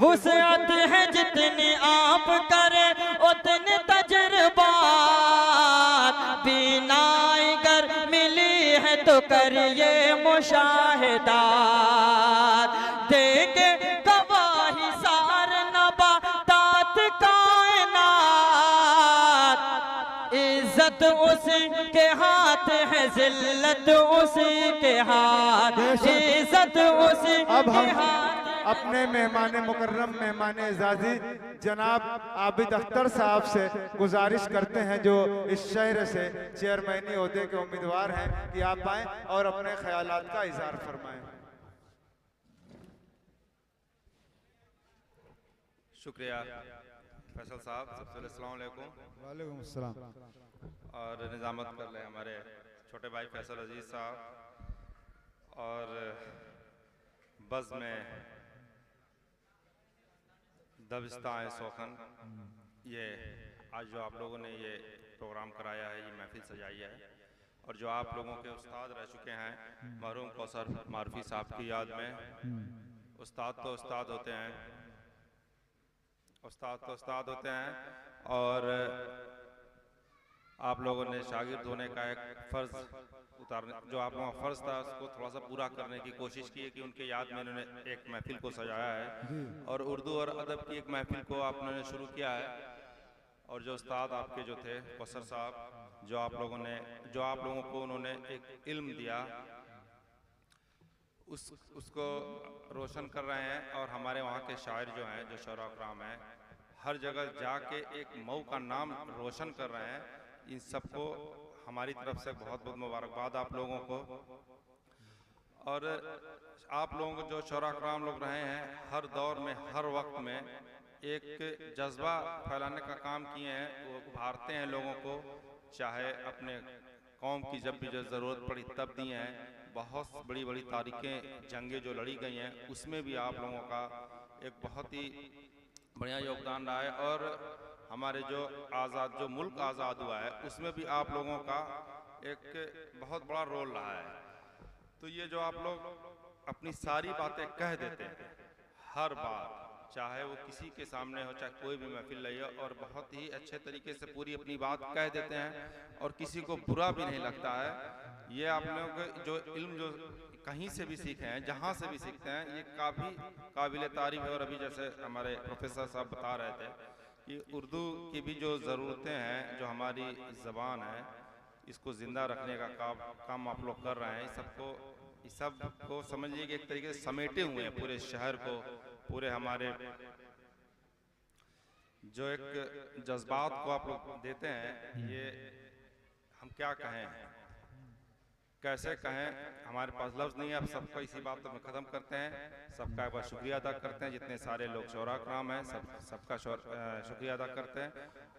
वुसअत है जितनी आप करे उतने तजुर्बात, बीनाई गर मिली है तो करिए मुशाहिदात, देंगे गवाही सार नबातात कायनात, इज्जत उसी के हाथ है जिल्लत उसी के हाथ, इज्जत उसी के हाथ। अपने मेहमान मुकर्रम मेहमान एजाजी जनाब आबिद अख्तर साहब से गुजारिश करते हैं, जो इस शहर से चेयरमैनी ओहदे के उम्मीदवार हैं, कि आप आएँ और अपने ख्यालात का इजहार फरमाएं। शुक्रिया फैसल साहब। सबसे अस्सलाम वालेकुम। वालेकुम अस्सलाम। और निजामत कर ले हमारे छोटे भाई फैसल अजीज साहब, और बज़ में दबिस्तान सोखन, ये आज जो आप लोगों ने ये प्रोग्राम कराया है, ये महफिल सजाई है, और जो आप लोगों के उस्ताद रह चुके हैं मरहूम कौसर मारूफी साहब की याद में, उस्ताद तो उस्ताद होते हैं, उस्ताद तो उस्ताद होते हैं, और आप लोगों ने शागिर्द होने का एक फ़र्ज़ उतारने, जो आप लोगों का फ़र्ज़ था उसको थोड़ा सा पूरा करने की कोशिश की है, कि उनके याद में इन्होंने एक महफिल को सजाया है, और उर्दू और अदब की एक महफिल को आपने शुरू किया है। और जो उस्ताद आपके जो थे कौसर साहब, जो आप लोगों को उन्होंने एक इल्म दिया, उसको रोशन कर रहे हैं। और हमारे वहाँ के शायर जो हैं, जो शौरा कराम हैं, हर जगह जाके एक मऊ का नाम रोशन कर रहे हैं। इन सबको हमारी तरफ से बहुत बहुत मुबारकबाद आप लोगों को। और आप लोगों जो शौरा कराम लोग रहे हैं, हर दौर में हर वक्त में एक जज्बा फैलाने का काम किए हैं, वो उभारते हैं लोगों को, चाहे अपने कौम की जब भी जो ज़रूरत पड़ी तब दिए हैं। बहुत बड़ी बड़ी तारीखें जंगें जो लड़ी गई हैं, उसमें भी आप लोगों का एक बहुत ही बढ़िया योगदान रहा है। और हमारे जो मुल्क आज़ाद हुआ है, उसमें भी आप लोगों का एक बहुत बड़ा रोल रहा है। तो ये जो आप लोग अपनी सारी बातें कह देते हैं हर बार, चाहे वो किसी के सामने हो, चाहे कोई भी महफिल रही हो, और बहुत ही अच्छे तरीके से पूरी अपनी बात कह देते हैं, और किसी को बुरा भी नहीं लगता है। ये आप लोग जो इल्म जो कहीं से भी सीखे हैं, जहाँ से भी सीखते हैं, ये काफ़ी काबिल तारीफ है। और अभी जैसे हमारे प्रोफेसर साहब बता रहे थे कि उर्दू की भी जो ज़रूरतें हैं, जो हमारी ज़बान है, इसको ज़िंदा रखने का काम आप लोग कर रहे हैं। इस सब को समझिए कि एक तरीके से समेटे हुए हैं पूरे शहर को, पूरे हमारे जो एक जज्बात को आप लोग देते हैं। ये हम क्या कहें, कैसे कहें, हमारे पास लफ्ज़ नहीं है। अब सबको इसी बात में ख़त्म करते हैं, सबका एक बार शुक्रिया अदा करते हैं। जितने सारे लोग शौरा कराम हैं, सबका शुक्रिया अदा करते हैं।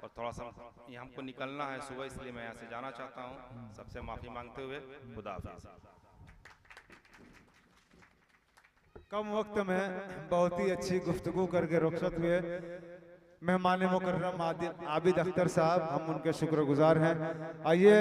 और थोड़ा सा ये हमको निकलना है सुबह, इसलिए मैं यहाँ से जाना चाहता हूँ, सबसे माफ़ी मांगते हुए। खुदा हाफ़िज़। कम वक्त में बहुत ही अच्छी गुफ्तगू करके रुखसत हुए मेहमान मुकर्रम आबिद अख्तर साहब, हम उनके शुक्रगुजार हैं। आइए